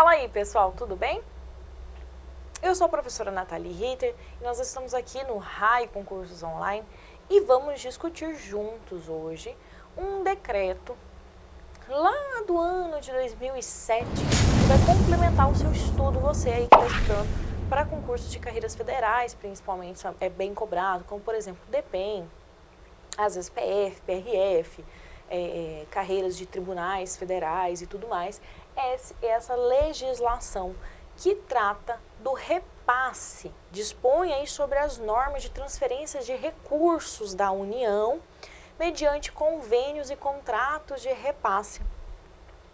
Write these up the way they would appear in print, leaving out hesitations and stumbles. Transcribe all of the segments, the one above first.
Fala aí, pessoal, tudo bem? Eu sou a professora Nathalie Ritter e nós estamos aqui no RAI Concursos Online e vamos discutir juntos hoje um decreto lá do ano de 2007 que vai complementar o seu estudo, você aí que está estudando para concursos de carreiras federais, principalmente, é bem cobrado, como por exemplo o DEPEN, às vezes PF, PRF, carreiras de tribunais federais e tudo mais, essa legislação que trata do repasse, dispõe aí sobre as normas de transferência de recursos da União mediante convênios e contratos de repasse.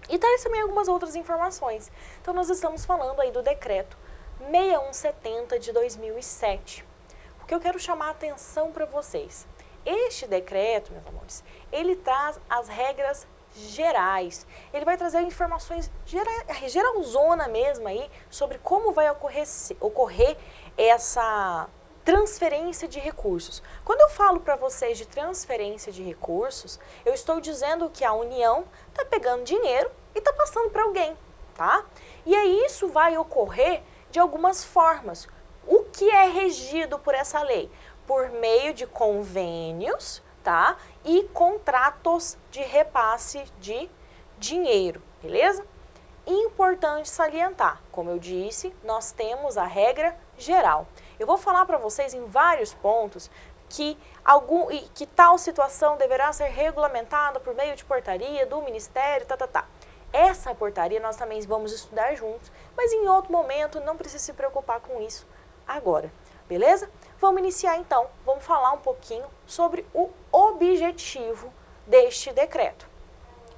E traz também algumas outras informações. Então nós estamos falando aí do decreto 6170 de 2007. O que eu quero chamar a atenção para vocês. Este decreto, meus amores, ele traz as regras gerais. Ele vai trazer informações geralzona mesmo aí sobre como vai ocorrer essa transferência de recursos. Quando eu falo para vocês de transferência de recursos, eu estou dizendo que a União está pegando dinheiro e está passando para alguém, tá? E aí isso vai ocorrer de algumas formas. O que é regido por essa lei? Por meio de convênios, tá? E contratos de repasse de dinheiro, beleza? Importante salientar, como eu disse, nós temos a regra geral. Eu vou falar para vocês em vários pontos que tal situação deverá ser regulamentada por meio de portaria do Ministério, Essa portaria nós também vamos estudar juntos, mas em outro momento, não precisa se preocupar com isso agora, beleza? Vamos iniciar então, vamos falar um pouquinho sobre o objetivo deste decreto.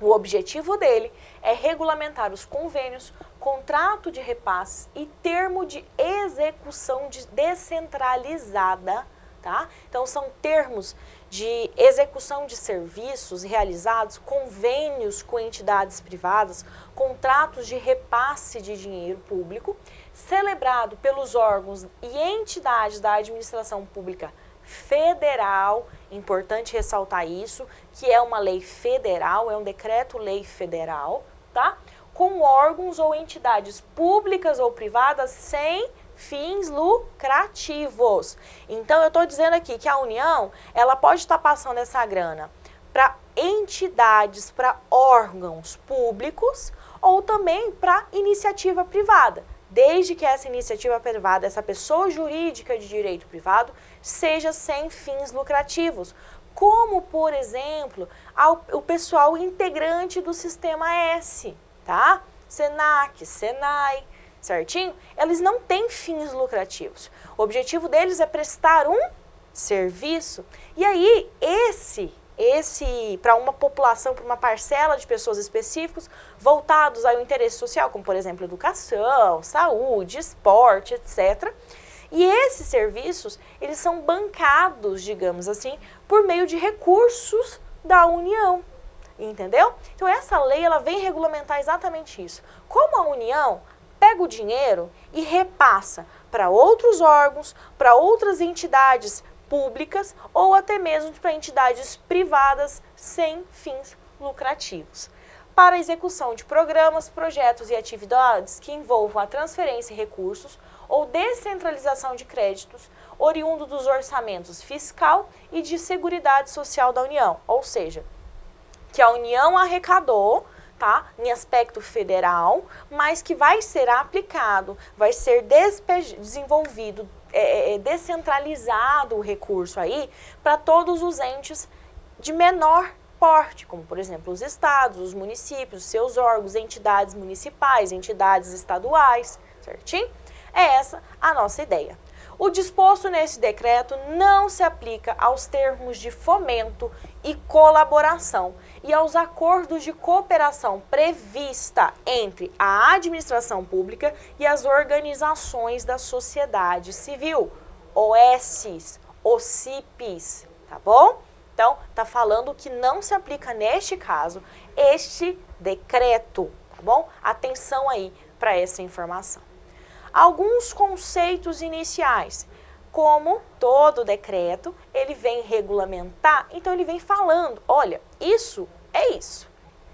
O objetivo dele é regulamentar os convênios, contrato de repasses e termo de execução descentralizada, tá? Então são termos de execução de serviços realizados, convênios com entidades privadas, contratos de repasse de dinheiro público, celebrado pelos órgãos e entidades da administração pública federal, importante ressaltar isso, que é uma lei federal, é um decreto-lei federal, tá? Com órgãos ou entidades públicas ou privadas sem fins lucrativos. Então, eu estou dizendo aqui que a União, ela pode estar passando essa grana para entidades, para órgãos públicos ou também para iniciativa privada, desde que essa iniciativa privada, essa pessoa jurídica de direito privado, seja sem fins lucrativos, como, por exemplo, o pessoal integrante do Sistema S, tá? SENAC, SENAI, certinho? Eles não têm fins lucrativos. O objetivo deles é prestar um serviço. E aí, para uma população, para uma parcela de pessoas específicas, voltados ao interesse social, como por exemplo educação, saúde, esporte, etc. E esses serviços, eles são bancados, digamos assim, por meio de recursos da União, entendeu? Então essa lei, ela vem regulamentar exatamente isso. Como a União pega o dinheiro e repassa para outros órgãos, para outras entidades públicas ou até mesmo para entidades privadas sem fins lucrativos, para a execução de programas, projetos e atividades que envolvam a transferência de recursos ou descentralização de créditos oriundo dos orçamentos fiscal e de seguridade social da União, ou seja, que a União arrecadou, tá, em aspecto federal, mas que vai ser aplicado, vai ser desenvolvido, descentralizado o recurso aí para todos os entes de menor porte, como por exemplo os estados, os municípios, seus órgãos, entidades municipais, entidades estaduais, certinho? É essa a nossa ideia. O disposto nesse decreto não se aplica aos termos de fomento e colaboração e aos acordos de cooperação prevista entre a administração pública e as organizações da sociedade civil, OSs, OCIPs, tá bom? Então, tá falando que não se aplica neste caso este decreto, tá bom? Atenção aí para essa informação. Alguns conceitos iniciais, como todo decreto, ele vem regulamentar, então ele vem falando, olha, isso é isso.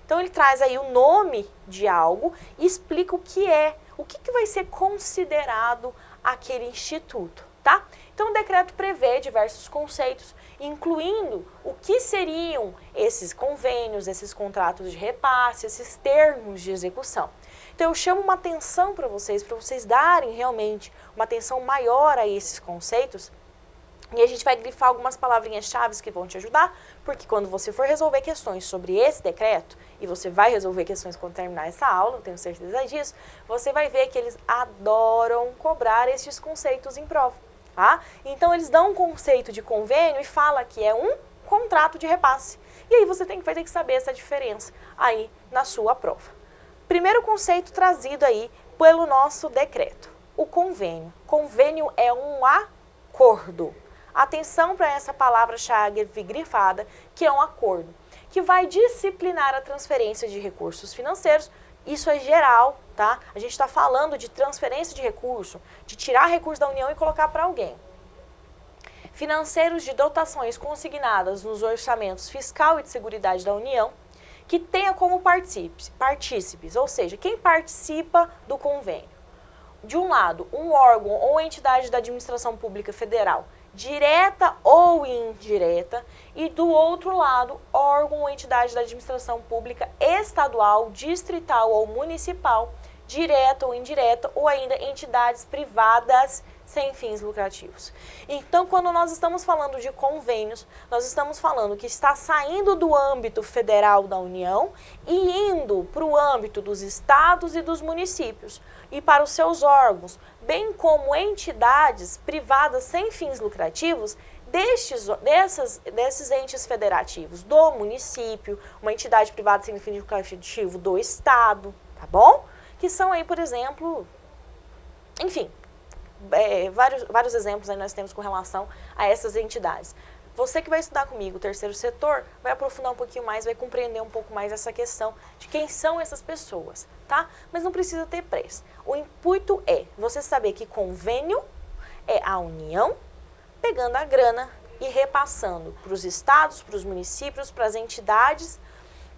Então ele traz aí o nome de algo e explica o que é, o que vai ser considerado aquele instituto, tá? Então o decreto prevê diversos conceitos, incluindo o que seriam esses convênios, esses contratos de repasse, esses termos de execução. Então eu chamo uma atenção para vocês darem realmente uma atenção maior a esses conceitos. E a gente vai grifar algumas palavrinhas-chave que vão te ajudar, porque quando você for resolver questões sobre esse decreto, e você vai resolver questões quando terminar essa aula, eu tenho certeza disso, você vai ver que eles adoram cobrar esses conceitos em prova, tá? Então eles dão um conceito de convênio e fala que é um contrato de repasse. E aí você vai ter que saber essa diferença aí na sua prova. Primeiro conceito trazido aí pelo nosso decreto, o convênio. Convênio é um acordo. Atenção para essa palavra-chave grifada, que é um acordo, que vai disciplinar a transferência de recursos financeiros. Isso é geral, tá? A gente está falando de transferência de recurso, de tirar recurso da União e colocar para alguém. Financeiros de dotações consignadas nos orçamentos fiscal e de seguridade da União, que tenha como partícipes, ou seja, quem participa do convênio. De um lado, um órgão ou entidade da administração pública federal, direta ou indireta, e do outro lado, órgão ou entidade da administração pública estadual, distrital ou municipal, direta ou indireta, ou ainda entidades privadas sem fins lucrativos. Então, quando nós estamos falando de convênios, nós estamos falando que está saindo do âmbito federal da União e indo para o âmbito dos estados e dos municípios e para os seus órgãos, bem como entidades privadas sem fins lucrativos desses entes federativos do município, uma entidade privada sem fins lucrativos do estado, tá bom? Que são aí, por exemplo, enfim, vários exemplos aí nós temos com relação a essas entidades. Você que vai estudar comigo o terceiro setor, vai aprofundar um pouquinho mais, vai compreender um pouco mais essa questão de quem são essas pessoas, tá? Mas não precisa ter pressa. O intuito é você saber que convênio é a União pegando a grana e repassando para os estados, para os municípios, para as entidades,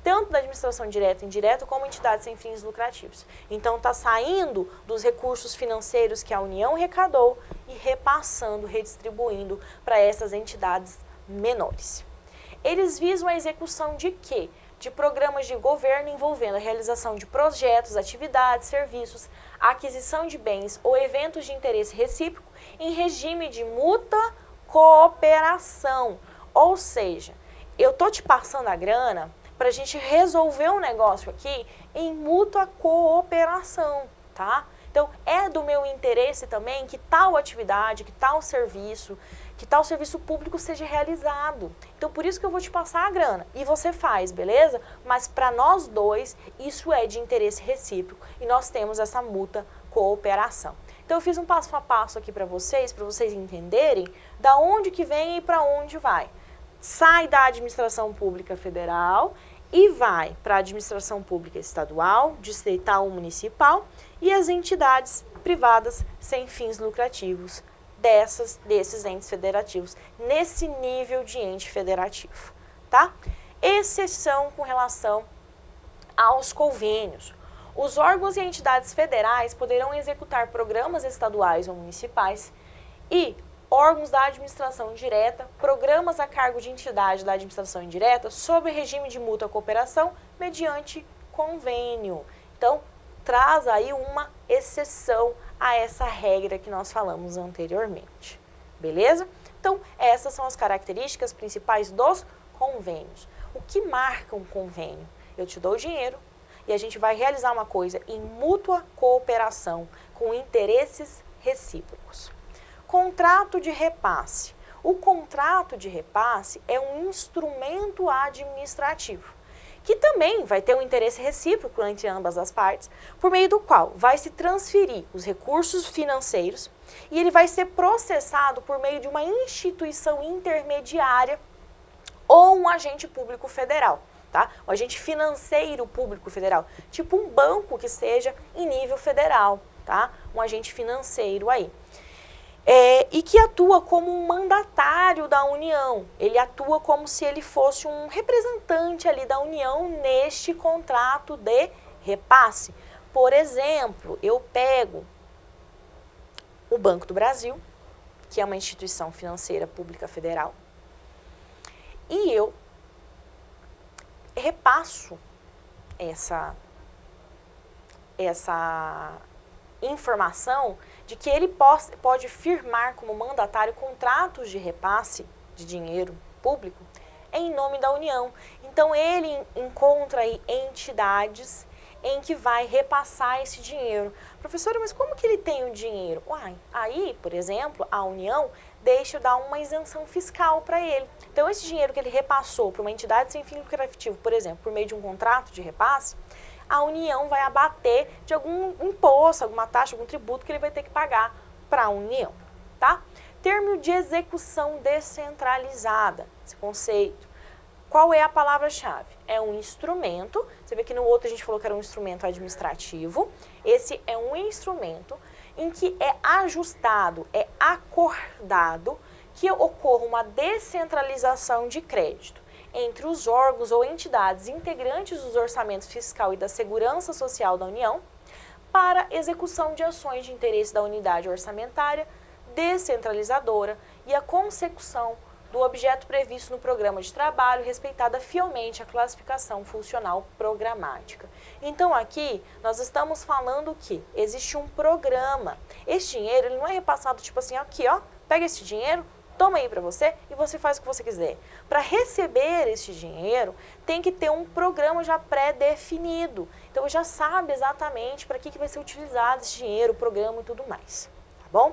tanto da administração direta e indireta, como entidades sem fins lucrativos. Então, está saindo dos recursos financeiros que a União arrecadou e repassando, redistribuindo para essas entidades menores. Eles visam a execução de quê? De programas de governo envolvendo a realização de projetos, atividades, serviços, aquisição de bens ou eventos de interesse recíproco em regime de mútua cooperação. Ou seja, eu tô te passando a grana para a gente resolver um negócio aqui em mútua cooperação, tá? Então, é do meu interesse também que tal atividade, que tal serviço público seja realizado. Então, por isso que eu vou te passar a grana. E você faz, beleza? Mas para nós dois, isso é de interesse recíproco e nós temos essa mútua cooperação. Então, eu fiz um passo a passo aqui para vocês entenderem da onde que vem e para onde vai. Sai da administração pública federal e vai para a administração pública estadual, distrital ou municipal e as entidades privadas sem fins lucrativos desses entes federativos, nesse nível de ente federativo, tá? Exceção com relação aos convênios. Os órgãos e entidades federais poderão executar programas estaduais ou municipais e órgãos da administração direta, programas a cargo de entidade da administração indireta, sob regime de mútua cooperação, mediante convênio. Então, traz aí uma exceção a essa regra que nós falamos anteriormente. Beleza? Então, essas são as características principais dos convênios. O que marca um convênio? Eu te dou o dinheiro e a gente vai realizar uma coisa em mútua cooperação, com interesses recíprocos. Contrato de repasse. O contrato de repasse é um instrumento administrativo, que também vai ter um interesse recíproco entre ambas as partes, por meio do qual vai se transferir os recursos financeiros e ele vai ser processado por meio de uma instituição intermediária ou um agente público federal, tá? Um agente financeiro público federal, tipo um banco que seja em nível federal, tá? Um agente financeiro aí. E que atua como um mandatário da União. Ele atua como se ele fosse um representante ali da União neste contrato de repasse. Por exemplo, eu pego o Banco do Brasil, que é uma instituição financeira pública federal, e eu repasso essa informação de que ele pode firmar como mandatário contratos de repasse de dinheiro público em nome da União. Então, ele encontra aí entidades em que vai repassar esse dinheiro. Professora, mas como que ele tem o dinheiro? Aí, por exemplo, a União deixa dar uma isenção fiscal para ele. Então, esse dinheiro que ele repassou para uma entidade sem fim lucrativo, por exemplo, por meio de um contrato de repasse, a União vai abater de algum imposto, alguma taxa, algum tributo que ele vai ter que pagar para a União, tá? Termo de execução descentralizada, esse conceito. Qual é a palavra-chave? É um instrumento, você vê que no outro a gente falou que era um instrumento administrativo, esse é um instrumento em que é ajustado, é acordado que ocorra uma descentralização de crédito entre os órgãos ou entidades integrantes dos orçamentos fiscal e da segurança social da União para execução de ações de interesse da unidade orçamentária descentralizadora e a consecução do objeto previsto no programa de trabalho, respeitada fielmente a classificação funcional programática. Então, aqui, nós estamos falando que existe um programa. Esse dinheiro, ele não é repassado tipo assim, aqui, ó, pega esse dinheiro, toma aí para você e você faz o que você quiser. Para receber esse dinheiro, tem que ter um programa já pré-definido. Então, já sabe exatamente para que vai ser utilizado esse dinheiro, o programa e tudo mais, tá bom?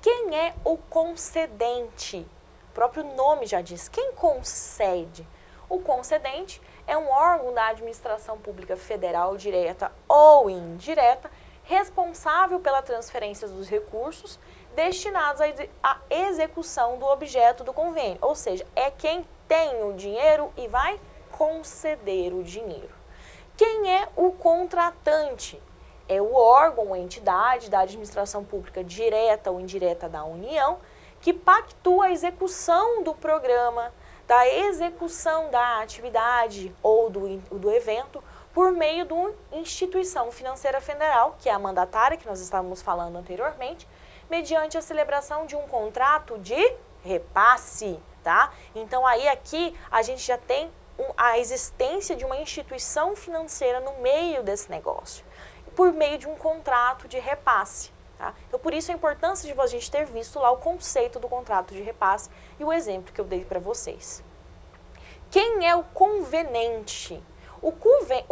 Quem é o concedente? O próprio nome já diz. Quem concede? O concedente é um órgão da administração pública federal, direta ou indireta, responsável pela transferência dos recursos destinados à execução do objeto do convênio. Ou seja, é quem tem o dinheiro e vai conceder o dinheiro. Quem é o contratante? É o órgão ou entidade da administração pública direta ou indireta da União que pactua a execução do programa, da execução da atividade ou do evento por meio de uma instituição financeira federal, que é a mandatária que nós estávamos falando anteriormente, mediante a celebração de um contrato de repasse, tá? Então, aí aqui a gente já tem a existência de uma instituição financeira no meio desse negócio, por meio de um contrato de repasse. Tá? Então, por isso a importância de a gente ter visto lá o conceito do contrato de repasse e o exemplo que eu dei para vocês. Quem é o convenente? O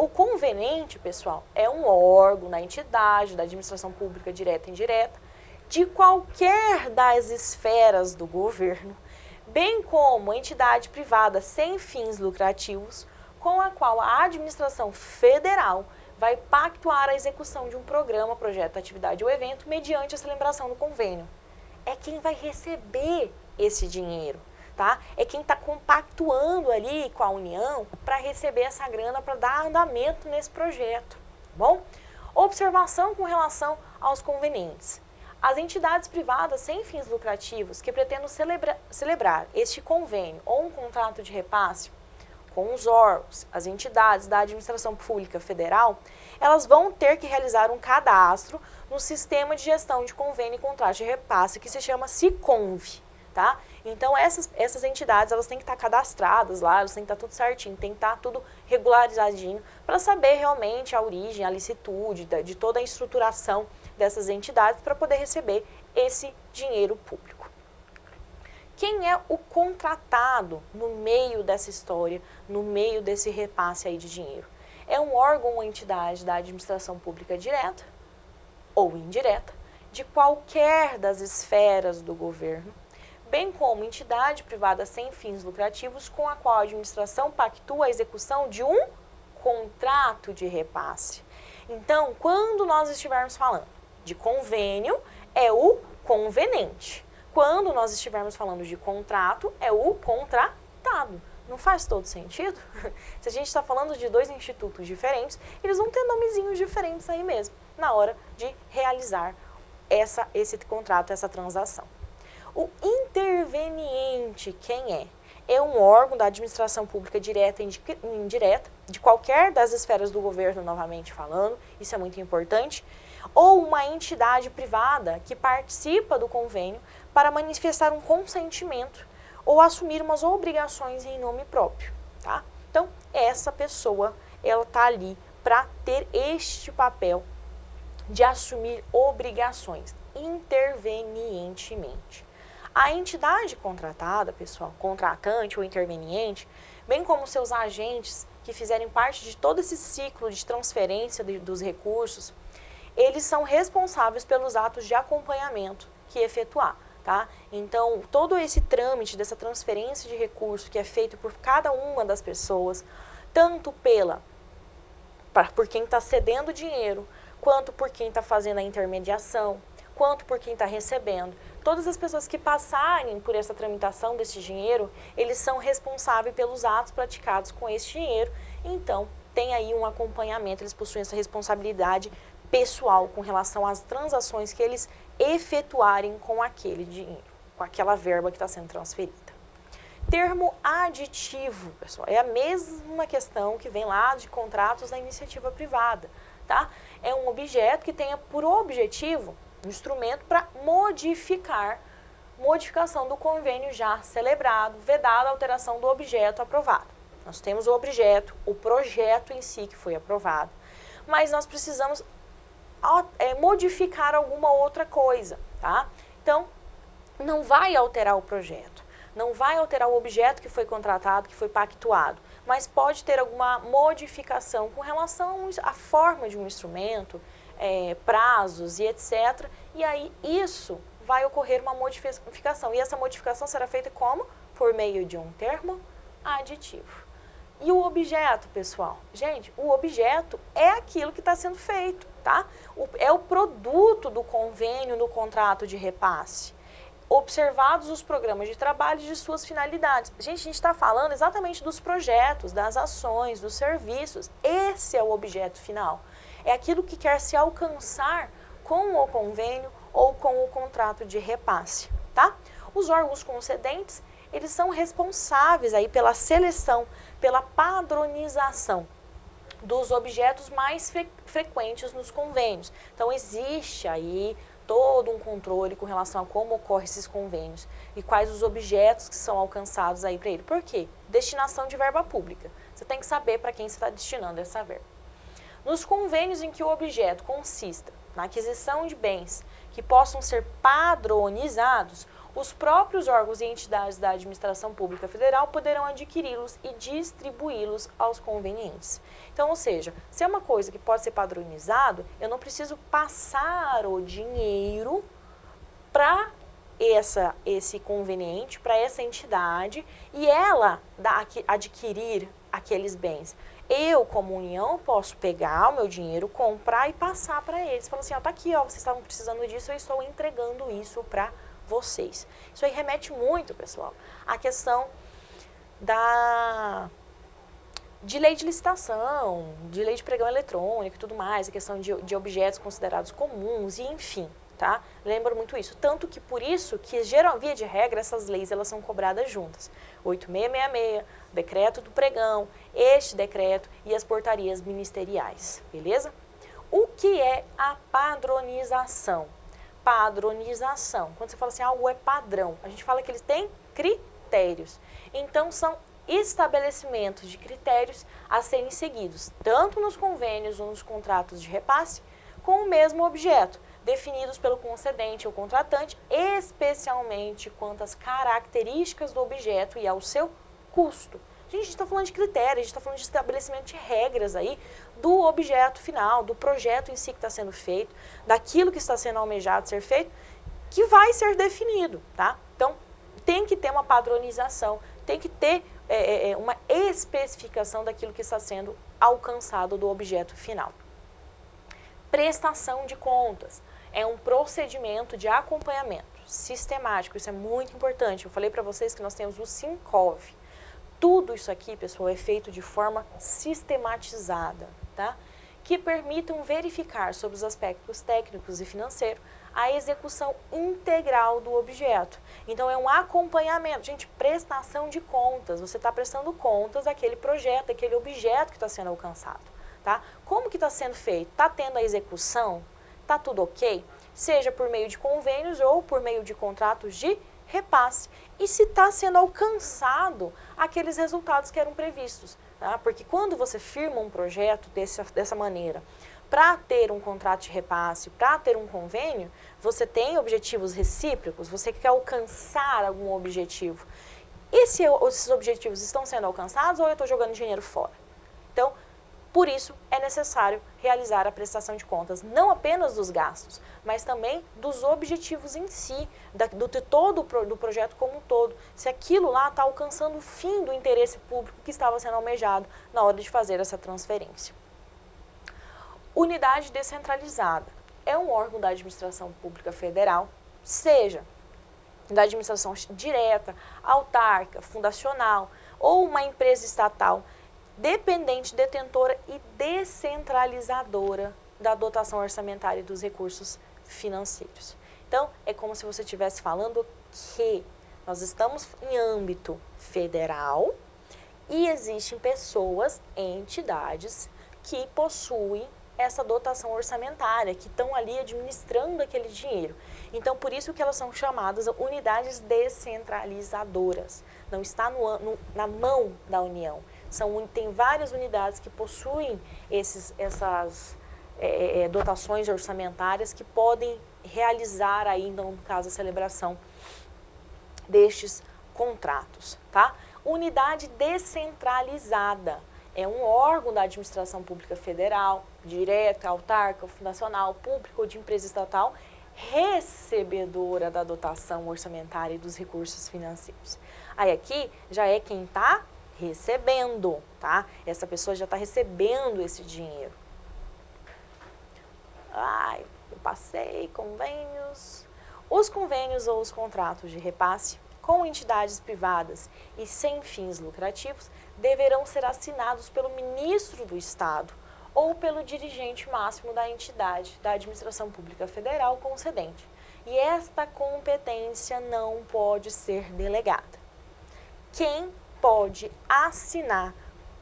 convenente, pessoal, é um órgão da entidade, da administração pública direta e indireta, de qualquer das esferas do governo, bem como entidade privada sem fins lucrativos, com a qual a administração federal vai pactuar a execução de um programa, projeto, atividade ou evento mediante a celebração do convênio. É quem vai receber esse dinheiro, tá? É quem está compactuando ali com a União para receber essa grana para dar andamento nesse projeto, tá bom? Observação com relação aos convenientes. As entidades privadas sem fins lucrativos que pretendam celebrar este convênio ou um contrato de repasse com os órgãos, as entidades da administração pública federal, elas vão ter que realizar um cadastro no sistema de gestão de convênio e contrato de repasse, que se chama SICONV, tá? Então, essas entidades, elas têm que estar cadastradas lá, elas têm que estar tudo certinho, tem que estar tudo regularizadinho, para saber realmente a origem, a licitude, de toda a estruturação dessas entidades, para poder receber esse dinheiro público. Quem é o contratado no meio dessa história, no meio desse repasse aí de dinheiro? É um órgão ou entidade da administração pública direta ou indireta, de qualquer das esferas do governo, bem como entidade privada sem fins lucrativos com a qual a administração pactua a execução de um contrato de repasse. Então, quando nós estivermos falando de convênio, é o convenente. Quando nós estivermos falando de contrato, é o contratado. Não faz todo sentido? Se a gente está falando de dois institutos diferentes, eles vão ter nomezinhos diferentes aí mesmo, na hora de realizar esse contrato, essa transação. O interveniente, quem é? É um órgão da administração pública direta e indireta, de qualquer das esferas do governo, novamente falando, isso é muito importante, ou uma entidade privada que participa do convênio para manifestar um consentimento ou assumir umas obrigações em nome próprio, tá? Então, essa pessoa, ela está ali para ter este papel de assumir obrigações intervenientemente. A entidade contratada, pessoal, contratante ou interveniente, bem como seus agentes que fizerem parte de todo esse ciclo de transferência dos recursos, eles são responsáveis pelos atos de acompanhamento que efetuar, tá? Então, todo esse trâmite dessa transferência de recursos que é feito por cada uma das pessoas, tanto por quem está cedendo dinheiro, quanto por quem está fazendo a intermediação, quanto por quem está recebendo. Todas as pessoas que passarem por essa tramitação desse dinheiro, eles são responsáveis pelos atos praticados com esse dinheiro. Então, tem aí um acompanhamento, eles possuem essa responsabilidade pessoal com relação às transações que eles efetuarem com aquele dinheiro, com aquela verba que está sendo transferida. Termo aditivo, pessoal, é a mesma questão que vem lá de contratos da iniciativa privada, tá? É um objeto que tenha por objetivo um instrumento para modificação do convênio já celebrado, vedada a alteração do objeto aprovado. Nós temos o objeto, o projeto em si que foi aprovado, mas nós precisamos modificar alguma outra coisa, tá? Então, não vai alterar o projeto, não vai alterar o objeto que foi contratado, que foi pactuado, mas pode ter alguma modificação com relação à forma de um instrumento, prazos e etc. E aí isso vai ocorrer uma modificação. E essa modificação será feita como? Por meio de um termo aditivo. E o objeto, pessoal? Gente, o objeto é aquilo que está sendo feito, tá? É o produto do convênio no contrato de repasse. Observados os programas de trabalho e de suas finalidades. Gente, a gente está falando exatamente dos projetos, das ações, dos serviços. Esse é o objeto final. É aquilo que quer se alcançar com o convênio ou com o contrato de repasse, tá? Os órgãos concedentes, eles são responsáveis aí pela seleção, pela padronização dos objetos mais frequentes nos convênios. Então, existe aí todo um controle com relação a como ocorrem esses convênios e quais os objetos que são alcançados aí para ele. Por quê? Destinação de verba pública. Você tem que saber para quem você está destinando essa verba. Nos convênios em que o objeto consista na aquisição de bens que possam ser padronizados, os próprios órgãos e entidades da administração pública federal poderão adquiri-los e distribuí-los aos convenientes. Então, ou seja, se é uma coisa que pode ser padronizado, eu não preciso passar o dinheiro para esse conveniente, para essa entidade, e ela adquirir aqueles bens. Eu, como União, posso pegar o meu dinheiro, comprar e passar para eles. Falar assim, ó, tá aqui, ó, vocês estavam precisando disso, eu estou entregando isso para vocês. Isso aí remete muito, pessoal, à questão de lei de licitação, de lei de pregão eletrônico e tudo mais, a questão de objetos considerados comuns e enfim, tá? Lembro muito isso. Tanto que por isso que, via de regra, essas leis elas são cobradas juntas. 8666, decreto do pregão, este decreto e as portarias ministeriais, beleza? O que é a padronização? Padronização, quando você fala assim, algo é padrão, a gente fala que eles têm critérios. Então, são estabelecimentos de critérios a serem seguidos, tanto nos convênios ou nos contratos de repasse, com o mesmo objeto, definidos pelo concedente ou contratante, especialmente quanto às características do objeto e ao seu custo. Gente, a gente está falando de critérios, a gente está falando de estabelecimento de regras aí do objeto final, do projeto em si que está sendo feito, daquilo que está sendo almejado ser feito, que vai ser definido, tá? Então, tem que ter uma padronização, tem que ter uma especificação daquilo que está sendo alcançado do objeto final. Prestação de contas é um procedimento de acompanhamento sistemático, isso é muito importante. Eu falei para vocês que nós temos o Sincov. Tudo isso aqui, pessoal, é feito de forma sistematizada, tá? Que permitam verificar sobre os aspectos técnicos e financeiros a execução integral do objeto. Então, é um acompanhamento. Gente, prestação de contas. Você está prestando contas daquele projeto, daquele objeto que está sendo alcançado. Tá? Como que está sendo feito? Está tendo a execução? Está tudo ok? Seja por meio de convênios ou por meio de contratos de repasse. E se está sendo alcançado aqueles resultados que eram previstos. Tá? Porque quando você firma um projeto dessa maneira, para ter um contrato de repasse, para ter um convênio, você tem objetivos recíprocos, você quer alcançar algum objetivo. E se esses objetivos estão sendo alcançados ou eu estou jogando dinheiro fora? Então, por isso é necessário realizar a prestação de contas, não apenas dos gastos, mas também dos objetivos em si, do projeto como um todo. Se aquilo lá está alcançando o fim do interesse público que estava sendo almejado na hora de fazer essa transferência. Unidade descentralizada é um órgão da administração pública federal, seja da administração direta, autárquica, fundacional ou uma empresa estatal, dependente, detentora e descentralizadora da dotação orçamentária e dos recursos financeiros. Então, é como se você estivesse falando que nós estamos em âmbito federal e existem pessoas, entidades que possuem essa dotação orçamentária, que estão ali administrando aquele dinheiro. Então, por isso que elas são chamadas unidades descentralizadoras. Não está na mão da União. Tem várias unidades que possuem essas dotações orçamentárias que podem realizar ainda, no caso, a celebração destes contratos, tá? Unidade descentralizada é um órgão da administração pública federal, direta, autárquica, fundacional, pública ou de empresa estatal, recebedora da dotação orçamentária e dos recursos financeiros. Aí aqui já é quem está recebendo, tá? Essa pessoa já está recebendo esse dinheiro. Ai, eu passei, convênios. Os convênios ou os contratos de repasse com entidades privadas e sem fins lucrativos deverão ser assinados pelo ministro do Estado ou pelo dirigente máximo da entidade da administração pública federal concedente. E esta competência não pode ser delegada. Quem pode assinar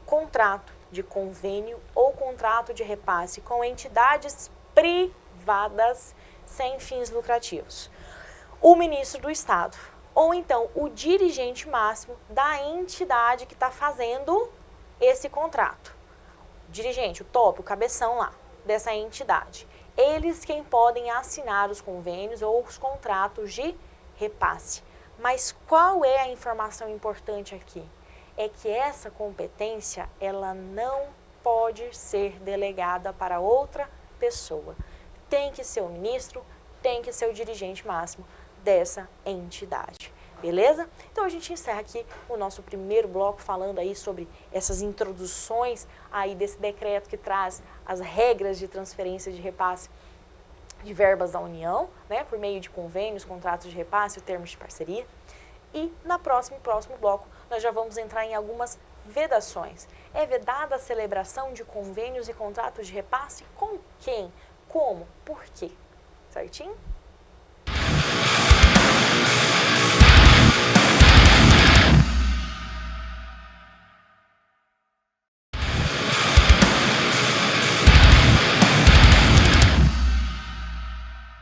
contrato de convênio ou contrato de repasse com entidades privadas sem fins lucrativos? O ministro do Estado, ou então o dirigente máximo da entidade que está fazendo esse contrato. O dirigente, o top, o cabeção lá dessa entidade. Eles quem podem assinar os convênios ou os contratos de repasse. Mas qual é a informação importante aqui? É que essa competência, ela não pode ser delegada para outra pessoa. Tem que ser o ministro, tem que ser o dirigente máximo dessa entidade. Beleza? Então a gente encerra aqui o nosso primeiro bloco falando aí sobre essas introduções aí desse decreto que traz as regras de transferência de repasse de verbas da União, né, por meio de convênios, contratos de repasse e termos de parceria. E no próximo bloco nós já vamos entrar em algumas vedações. É vedada a celebração de convênios e contratos de repasse com quem? Como? Por quê? Certinho?